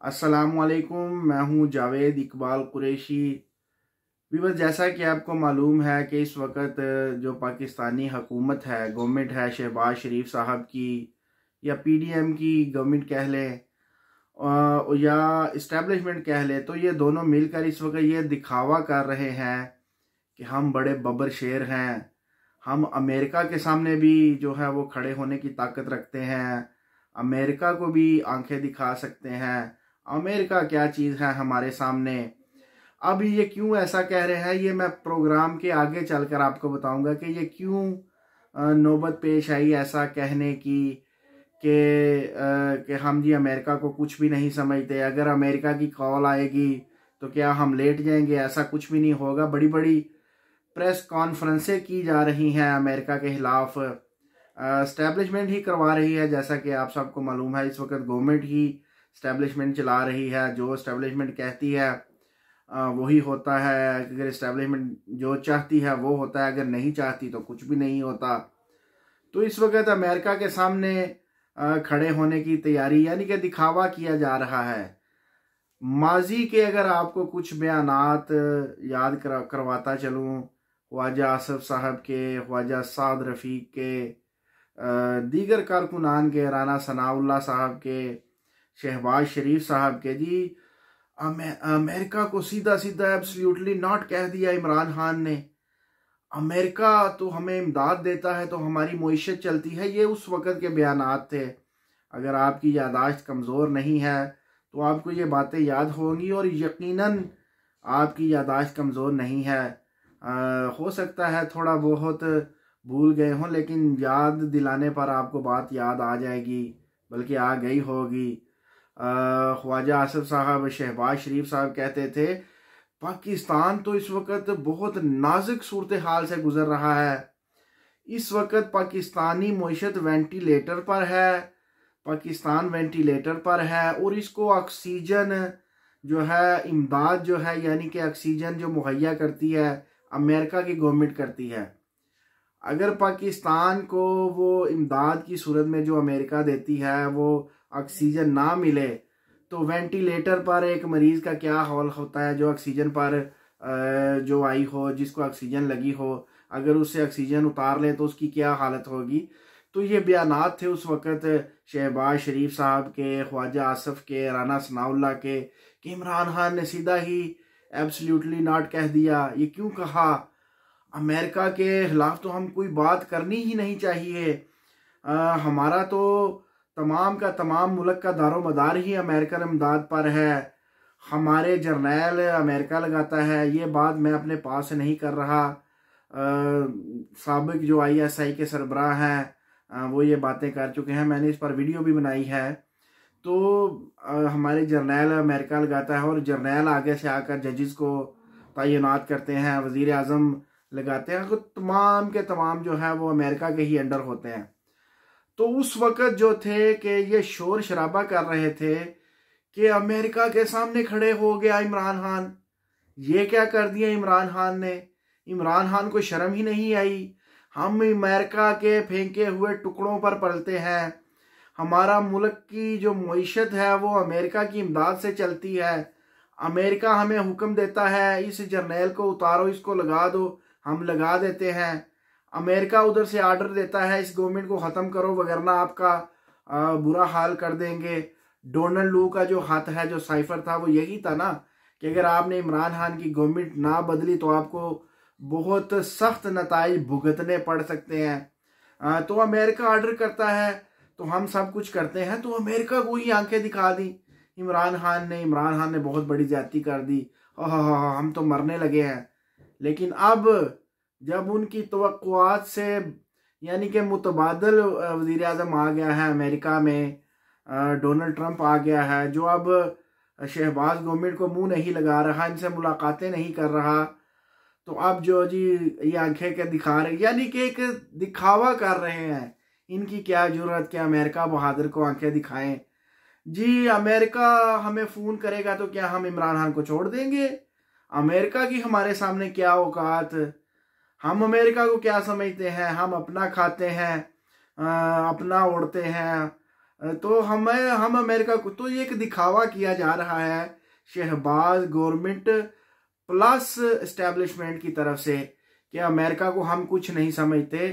अस्सलामुअलैकुम, मैं हूं जावेद इकबाल कुरैशी। विवश जैसा कि आपको मालूम है कि इस वक्त जो पाकिस्तानी हुकूमत है, गवर्नमेंट है, शहबाज शरीफ साहब की या पीडीएम की गवर्नमेंट कह लें या इस्टेब्लिशमेंट कह लें, तो ये दोनों मिलकर इस वक्त ये दिखावा कर रहे हैं कि हम बड़े बब्बर शेर हैं। हम अमेरिका के सामने भी जो है वो खड़े होने की ताकत रखते हैं, अमेरिका को भी आंखें दिखा सकते हैं। अमेरिका क्या चीज़ है हमारे सामने। अब ये क्यों ऐसा कह रहे हैं, ये मैं प्रोग्राम के आगे चलकर आपको बताऊंगा कि ये क्यों नौबत पेश आई ऐसा कहने की कि हम जी अमेरिका को कुछ भी नहीं समझते। अगर अमेरिका की कॉल आएगी तो क्या हम लेट जाएंगे? ऐसा कुछ भी नहीं होगा। बड़ी बड़ी प्रेस कॉन्फ्रेंसें की जा रही हैं अमेरिका के खिलाफ, एस्टेब्लिशमेंट ही करवा रही है। जैसा कि आप सबको मालूम है, इस वक्त गवर्नमेंट ही एस्टेब्लिशमेंट चला रही है। जो एस्टेब्लिशमेंट कहती है वही होता है। अगर एस्टेब्लिशमेंट जो चाहती है वो होता है, अगर नहीं चाहती तो कुछ भी नहीं होता। तो इस वक्त अमेरिका के सामने खड़े होने की तैयारी यानी कि दिखावा किया जा रहा है। माजी के अगर आपको कुछ बयानात याद करवाता चलूँ, ख्वाजा आसिफ साहब के, ख्वाजा साद रफ़ीक के, दीगर कारकुनान के, राना सनाउल्लाह साहब के, शहबाज शरीफ साहब के, जी अमेरिका को सीधा सीधा एब्सोल्युटली नॉट कह दिया इमरान खान ने। अमेरिका तो हमें इमदाद देता है तो हमारी मईशत चलती है। ये उस वक़्त के बयानात थे। अगर आपकी यादाश्त कमज़ोर नहीं है तो आपको ये बातें याद होंगी, और यकीनन आपकी यादाश्त कमज़ोर नहीं है। हो सकता है थोड़ा बहुत भूल गए हों, लेकिन याद दिलाने पर आपको बात याद आ जाएगी, बल्कि आ गई होगी। ख्वाजा आसिफ साहब, शहबाज शरीफ साहब कहते थे पाकिस्तान तो इस वक्त बहुत नाजुक सूरत हाल से गुजर रहा है। इस वक्त पाकिस्तानी मईशत वेंटिलेटर पर है, पाकिस्तान वेंटिलेटर पर है, और इसको ऑक्सीजन जो है, इमदाद जो है, यानी कि ऑक्सीजन जो मुहैया करती है अमेरिका की गवर्नमेंट करती है। अगर पाकिस्तान को वो इमदाद की सूरत में जो अमेरिका देती है वो ऑक्सीजन ना मिले तो वेंटिलेटर पर एक मरीज़ का क्या हाल होता है, जो ऑक्सीजन पर जो आई हो, जिसको ऑक्सीजन लगी हो, अगर उससे ऑक्सीजन उतार ले तो उसकी क्या हालत होगी। तो ये बयानात थे उस वक़्त शहबाज शरीफ साहब के, ख्वाजा आसिफ के, राना सनाउल्लाह के, कि इमरान खान ने सीधा ही एब्सोल्युटली नॉट कह दिया। ये क्यों कहा? अमेरिका के खिलाफ तो हम कोई बात करनी ही नहीं चाहिए। हमारा तो तमाम का तमाम मुल्क का दारोमदार ही अमेरिकन इमदाद पर है। हमारे जर्नैल अमेरिका लगाता है। ये बात मैं अपने पास से नहीं कर रहा। साबिक जो ISI के सरबराह हैं वो ये बातें कर चुके हैं, मैंने इस पर वीडियो भी बनाई है। तो हमारे जर्नैल अमेरिका लगाता है, और जर्नैल आगे से आकर जजेस को तैनात करते हैं, वज़ीर आज़म लगाते हैं, तो तमाम के तमाम जो है वो अमेरिका के ही अंडर होते हैं। तो उस वक़्त जो थे कि ये शोर शराबा कर रहे थे कि अमेरिका के सामने खड़े हो गया इमरान खान। ये क्या कर दिया इमरान खान ने? इमरान खान को शर्म ही नहीं आई। हम अमेरिका के फेंके हुए टुकड़ों पर पलते हैं। हमारा मुल्क की जो मईशत है वो अमेरिका की इमदाद से चलती है। अमेरिका हमें हुक्म देता है इस जर्नैल को उतारो, इसको लगा दो, हम लगा देते हैं। अमेरिका उधर से आर्डर देता है इस गवर्नमेंट को ख़त्म करो वगरना आपका बुरा हाल कर देंगे। डोनाल्ड लू का जो हाथ है, जो साइफर था, वो यही था ना कि अगर आपने इमरान खान की गवर्नमेंट ना बदली तो आपको बहुत सख्त नताइज भुगतने पड़ सकते हैं। तो अमेरिका आर्डर करता है तो हम सब कुछ करते हैं। तो अमेरिका को ही आंखें दिखा दी इमरान खान ने बहुत बड़ी ज्यादती कर दी। हम तो मरने लगे हैं। लेकिन अब जब उनकी तवक्कुआत से यानी कि मुतबादल वज़ीर आज़म आ गया है अमेरिका में, डोनाल्ड ट्रंप आ गया है, जो अब शहबाज गवर्नमेंट को मुंह नहीं लगा रहा, इनसे मुलाकातें नहीं कर रहा, तो अब जो जी ये आंखें के दिखा रहे, यानी कि एक दिखावा कर रहे हैं। इनकी क्या जरूरत कि अमेरिका बहादुर को आंखें दिखाएं। जी अमेरिका हमें फ़ोन करेगा तो क्या हम इमरान खान को छोड़ देंगे? अमेरिका की हमारे सामने क्या औकात? हम अमेरिका को क्या समझते हैं? हम अपना खाते हैं, अपना ओढ़ते हैं, तो हम अमेरिका को, तो ये एक दिखावा किया जा रहा है शहबाज गवर्नमेंट प्लस एस्टेब्लिशमेंट की तरफ से कि अमेरिका को हम कुछ नहीं समझते,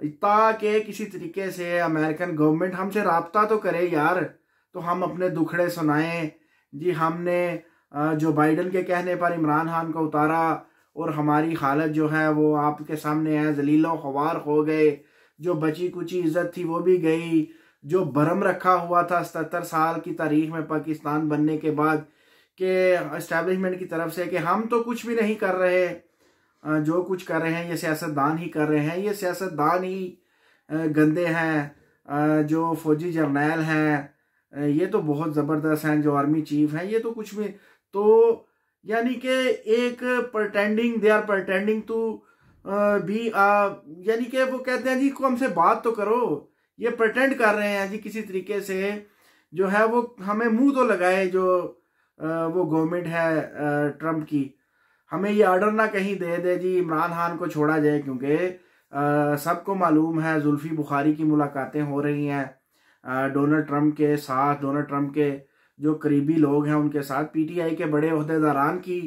ताकि किसी तरीके से अमेरिकन गवर्नमेंट हमसे राब्ता तो करे यार, तो हम अपने दुखड़े सुनाएं जी। हमने जो बाइडन के कहने पर इमरान खान को उतारा और हमारी हालत जो है वो आपके सामने है, जलीलो ख्वार हो गए, जो बची कुची इज्जत थी वो भी गई, जो भरम रखा हुआ था 77 साल की तारीख में पाकिस्तान बनने के बाद के एस्टेब्लिशमेंट की तरफ से कि हम तो कुछ भी नहीं कर रहे, जो कुछ कर रहे हैं ये सियासतदान ही कर रहे हैं, ये सियासतदान ही गंदे हैं, जो फौजी जर्नैल हैं ये तो बहुत ज़बरदस्त हैं, जो आर्मी चीफ हैं ये तो कुछ भी, तो यानी कि एक they are pretending to be, यानी कि वो कहते हैं जी को हमसे बात तो करो, ये प्रटेंड कर रहे हैं जी किसी तरीके से जो है वो हमें मुंह तो लगाए, जो वो गवर्नमेंट है ट्रम्प की, हमें ये ऑर्डर ना कहीं दे दे जी इमरान खान को छोड़ा जाए, क्योंकि सबको मालूम है जुल्फी बुखारी की मुलाकातें हो रही हैं डोनाल्ड ट्रम्प के साथ, डोनाल्ड ट्रम्प के जो करीबी लोग हैं उनके साथ, पीटीआई के बड़े ओहदेदारान की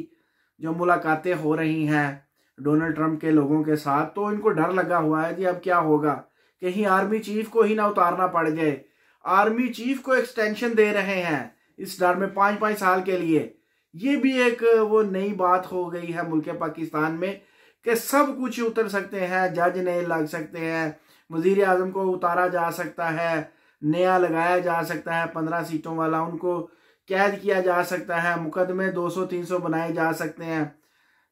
जो मुलाकातें हो रही हैं डोनाल्ड ट्रम्प के लोगों के साथ, तो इनको डर लगा हुआ है जी अब क्या होगा, कहीं आर्मी चीफ को ही ना उतारना पड़ जाए। आर्मी चीफ को एक्सटेंशन दे रहे हैं इस डर में 5-5 साल के लिए। ये भी एक वो नई बात हो गई है मुल्क पाकिस्तान में कि सब कुछ उतर सकते हैं, जज नहीं लग सकते हैं, वजीर आजम को उतारा जा सकता है, नया लगाया जा सकता है 15 सीटों वाला, उनको कैद किया जा सकता है, मुकदमे 200-300 बनाए जा सकते हैं,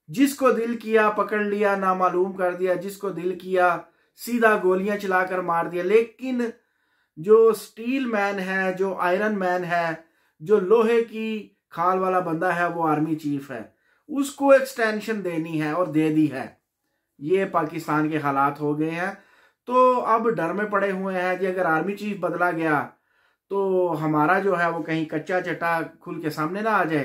जिसको दिल किया पकड़ लिया, नामालूम कर दिया, जिसको दिल किया सीधा गोलियां चलाकर मार दिया। लेकिन जो स्टील मैन है, जो आयरन मैन है, जो लोहे की खाल वाला बंदा है, वो आर्मी चीफ है, उसको एक्सटेंशन देनी है और दे दी है। ये पाकिस्तान के हालात हो गए हैं, तो अब डर में पड़े हुए हैं कि अगर आर्मी चीफ बदला गया तो हमारा जो है वो कहीं कच्चा चट्टा खुल के सामने ना आ जाए,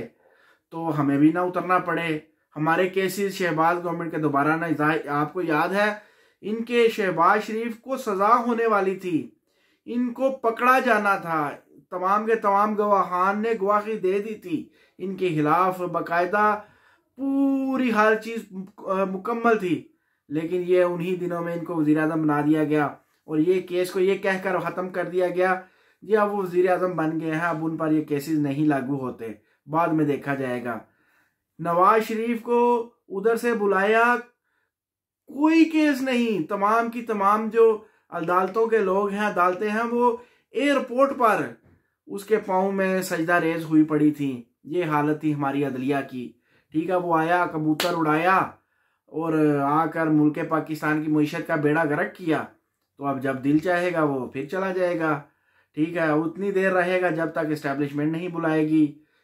तो हमें भी ना उतरना पड़े। हमारे केसेस शहबाज गवर्नमेंट के दोबारा ना, आपको याद है इनके शहबाज शरीफ को सजा होने वाली थी, इनको पकड़ा जाना था, तमाम के तमाम गवाहान ने गवाही दे दी थी इनके खिलाफ, बाकायदा पूरी हर चीज मुकम्मल थी, लेकिन ये उन्हीं दिनों में इनको वजीर आजम बना दिया गया और ये केस को ये कहकर खत्म कर दिया गया जी अब वो वजीर आजम बन गए हैं, अब उन पर ये केसेस नहीं लागू होते, बाद में देखा जाएगा। नवाज शरीफ को उधर से बुलाया, कोई केस नहीं, तमाम की तमाम जो अदालतों के लोग हैं, अदालतें हैं, वो एयरपोर्ट पर उसके पाँव में सजदा रेज हुई पड़ी थी। ये हालत थी हमारी अदलिया की, ठीक है। वो आया, कबूतर उड़ाया और आकर मुल्क पाकिस्तान की मईशत का बेड़ा गर्क किया, तो अब जब दिल चाहेगा वो फिर चला जाएगा, ठीक है। उतनी देर रहेगा जब तक इस्टेब्लिशमेंट नहीं बुलाएगी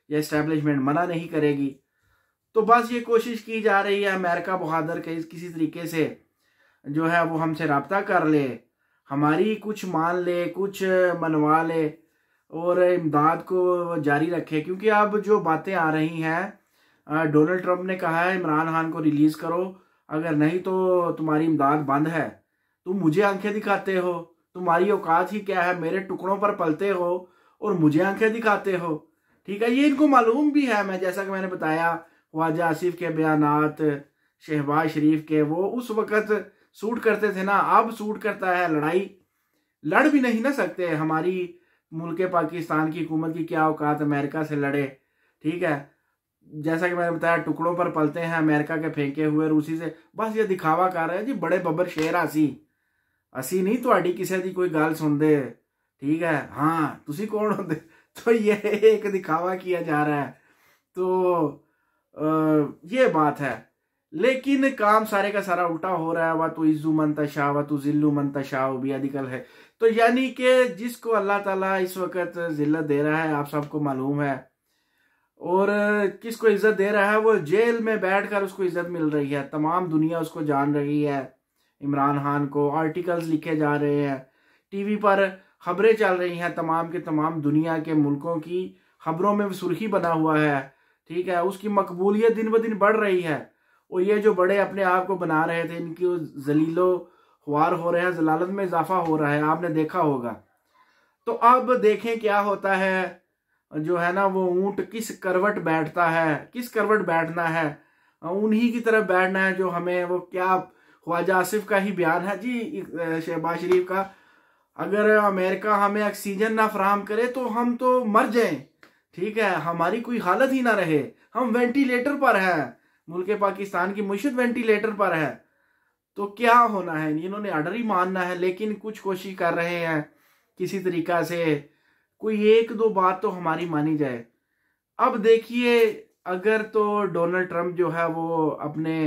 या इस्टेब्लिशमेंट मना नहीं करेगी। तो बस ये कोशिश की जा रही है अमेरिका बहादुर के किसी तरीके से जो है वो हमसे रब्ता कर ले, हमारी कुछ मान ले, कुछ मनवा ले और इमदाद को जारी रखे, क्योंकि अब जो बातें आ रही हैं डोनाल्ड ट्रंप ने कहा है इमरान खान को रिलीज करो, अगर नहीं तो तुम्हारी इमदाद बंद है। तुम मुझे आंखें दिखाते हो, तुम्हारी औकात ही क्या है, मेरे टुकड़ों पर पलते हो और मुझे आंखें दिखाते हो, ठीक है। ये इनको मालूम भी है, मैं जैसा कि मैंने बताया ख्वाजा आसिफ के बयानात, शहबाज शरीफ के, वो उस वक़्त सूट करते थे ना, अब सूट करता है लड़ाई, लड़ भी नहीं ना सकते। हमारी मुल्क पाकिस्तान की हुकूमत की क्या औकात अमेरिका से लड़े, ठीक है। जैसा कि मैंने बताया टुकड़ों पर पलते हैं अमेरिका के फेंके हुए रूसी से, बस ये दिखावा कर रहे हैं जी बड़े बब्बर शेर असी नहीं थोड़ी किसी की कोई गल सुनते, ठीक है। हाँ तुसी कौन होंदे, तो ये एक दिखावा किया जा रहा है, तो ये बात है। लेकिन काम सारे का सारा उल्टा हो रहा है, वह तो इज्जू मंतशा व तो जिल्लू मंतशा भी आदिकल है। तो यानी कि जिसको अल्लाह ताला इस वक्त जिल्लत दे रहा है आप सबको मालूम है, और किसको इज्जत दे रहा है, वो जेल में बैठकर उसको इज्जत मिल रही है, तमाम दुनिया उसको जान रही है। इमरान खान को आर्टिकल्स लिखे जा रहे हैं, टीवी पर खबरें चल रही हैं, तमाम के तमाम दुनिया के मुल्कों की खबरों में सुर्खी बना हुआ है, ठीक है। उसकी मकबूलियत दिन ब दिन बढ़ रही है, और ये जो बड़े अपने आप को बना रहे थे इनकी जलीलो ख्वार हो रहे हैं, जलालत में इजाफा हो रहा है, आपने देखा होगा। तो अब देखें क्या होता है, जो है ना वो ऊंट किस करवट बैठता है, किस करवट बैठना है, उन्हीं की तरफ बैठना है जो हमें, वो क्या ख्वाजा आसिफ का ही बयान है जी, शहबाज शरीफ का, अगर अमेरिका हमें ऑक्सीजन ना फराहम करे तो हम तो मर जाएं, ठीक है, हमारी कोई हालत ही ना रहे, हम वेंटिलेटर पर है, मुल्क पाकिस्तान की मुशीद वेंटिलेटर पर है, तो क्या होना है, इन्होंने ऑर्डर ही मानना है। लेकिन कुछ कोशिश कर रहे हैं किसी तरीका से, कोई एक दो बात तो हमारी मानी जाए। अब देखिए, अगर तो डोनाल्ड ट्रंप जो है वो अपने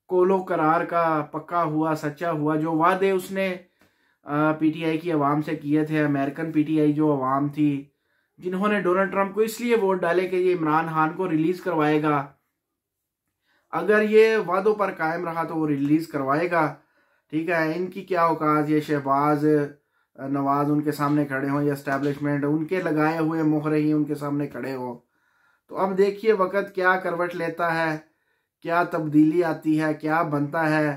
कोलो करार का पक्का हुआ, सच्चा हुआ, जो वादे उसने पीटीआई की आवाम से किए थे, अमेरिकन पीटीआई जो आवाम थी जिन्होंने डोनाल्ड ट्रंप को इसलिए वोट डाले कि ये इमरान खान को रिलीज करवाएगा, अगर ये वादों पर कायम रहा तो वो रिलीज करवाएगा, ठीक है। इनकी क्या औकात, ये शहबाज नवाज उनके सामने खड़े हों, या एस्टैब्लिशमेंट उनके लगाए हुए मोहरे ही उनके सामने खड़े हो। तो अब देखिए वक्त क्या करवट लेता है, क्या तब्दीली आती है, क्या बनता है,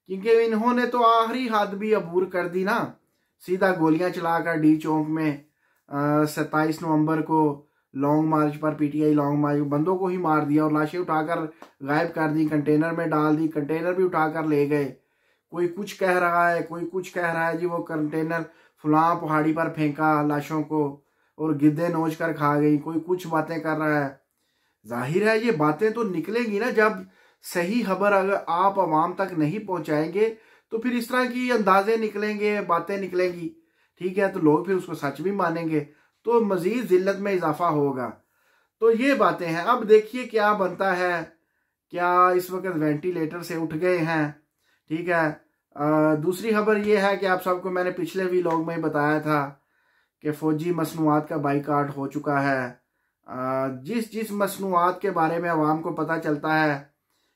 क्योंकि इन्होंने तो आखिरी हद भी अबूर कर दी ना, सीधा गोलियां चलाकर डी चौक में 27 नवंबर को लॉन्ग मार्च पर, पीटीआई लॉन्ग मार्च, बंदों को ही मार दिया और लाशें उठाकर गायब कर दी, कंटेनर में डाल दी, कंटेनर भी उठाकर ले गए। कोई कुछ कह रहा है, कोई कुछ कह रहा है जी वो कंटेनर फलां पहाड़ी पर फेंका लाशों को और गिद्धे नोच कर खा गई, कोई कुछ बातें कर रहा है। जाहिर है ये बातें तो निकलेंगी ना, जब सही खबर अगर आप आवाम तक नहीं पहुंचाएंगे तो फिर इस तरह की अंदाजे निकलेंगे, बातें निकलेंगी, ठीक है, तो लोग फिर उसको सच भी मानेंगे, तो मजीद जिल्लत में इजाफा होगा। तो ये बातें हैं। अब देखिए क्या बनता है, क्या इस वक्त वेंटिलेटर से उठ गए हैं, ठीक है। दूसरी खबर ये है कि आप सबको मैंने पिछले व्लॉग में ही बताया था कि फौजी मसनूआत का बाइकाट हो चुका है। जिस जिस मसनूआत के बारे में आवाम को पता चलता है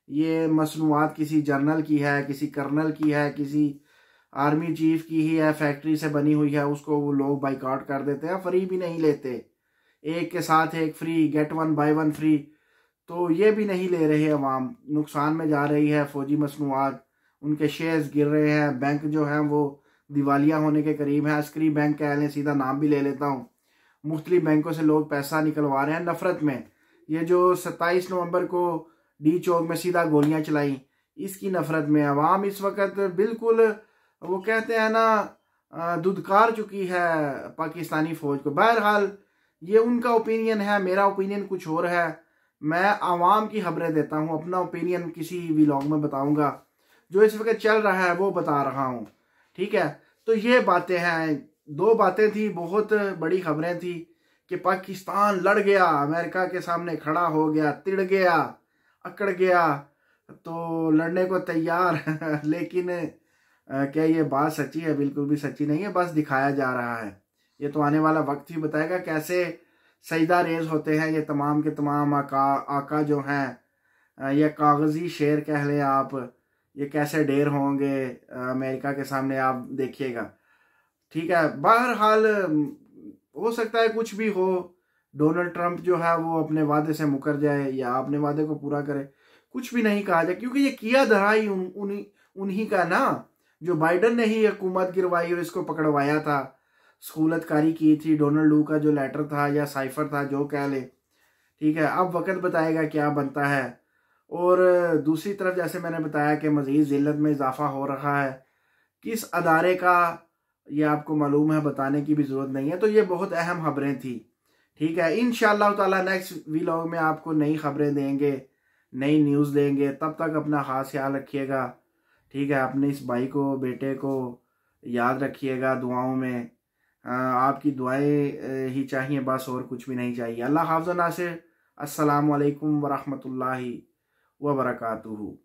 ये मसनूआत किसी जनरल की है, किसी कर्नल की है, किसी आर्मी चीफ की ही है, फैक्ट्री से बनी हुई है, उसको वो लोग बाइकाट कर देते हैं, फ्री भी नहीं लेते, एक के साथ एक free, get one by one free, तो ये भी नहीं ले रहे, अवाम नुकसान में जा रही है। फौजी मसनूआत, उनके शेयर्स गिर रहे हैं, बैंक जो हैं वो दिवालिया होने के करीब है, अस्करी बैंक कह लें, सीधा नाम भी ले लेता हूँ, मुख्तलिफ बैंकों से लोग पैसा निकलवा रहे हैं नफरत में। ये जो 27 नवंबर को डी चौक में सीधा गोलियां चलाई, इसकी नफरत में अवाम इस वक्त बिल्कुल, वो कहते हैं ना, दुदकार चुकी है पाकिस्तानी फौज को। बहरहाल ये उनका ओपिनियन है, मेरा ओपिनियन कुछ और है, मैं आवाम की खबरें देता हूँ, अपना ओपिनियन किसी व्लॉग में बताऊंगा, जो इस वक्त चल रहा है वो बता रहा हूँ, ठीक है। तो ये बातें हैं, दो बातें थी, बहुत बड़ी खबरें थी कि पाकिस्तान लड़ गया, अमेरिका के सामने खड़ा हो गया, तिड़ गया, अकड़ गया, तो लड़ने को तैयार लेकिन क्या ये बात सच्ची है? बिल्कुल भी सच्ची नहीं है, बस दिखाया जा रहा है। ये तो आने वाला वक्त ही बताएगा कैसे सजदा रेज होते हैं ये तमाम के तमाम आका जो हैं, ये कागजी शेर कह लें आप, ये कैसे ढेर होंगे अमेरिका के सामने, आप देखिएगा, ठीक है। बहरहाल हो सकता है कुछ भी हो, डोनाल्ड ट्रंप जो है वो अपने वादे से मुकर जाए या अपने वादे को पूरा करे, कुछ भी नहीं कहा जाए, क्योंकि ये किया धरा ही उन्हीं का ना, जो बाइडन ने ही हुकूमत गिरवाई और इसको पकड़वाया था, सहूलतकारी की थी, डोनाल्ड लू का जो लेटर था या साइफर था, जो कह ले, ठीक है। अब वक्त बताएगा क्या बनता है। और दूसरी तरफ जैसे मैंने बताया कि मज़ीद जिल्लत में इजाफा हो रहा है, किस अदारे का ये आपको मालूम है, बताने की भी ज़रूरत नहीं है। तो ये बहुत अहम खबरें थी, ठीक है। इंशाअल्लाह ताला नेक्स्ट व्लॉग में आपको नई खबरें देंगे, नई न्यूज़ देंगे, तब तक अपना ख़ास ख्याल रखिएगा, ठीक है। अपने इस भाई को, बेटे को याद रखिएगा दुआओं में, आपकी दुआएं ही चाहिए बस, और कुछ भी नहीं चाहिए। अल्लाह हाफ़िज़ नासिर। अस्सलामु अलैकुम वरहमतुल्लाहि वबरकातुहू।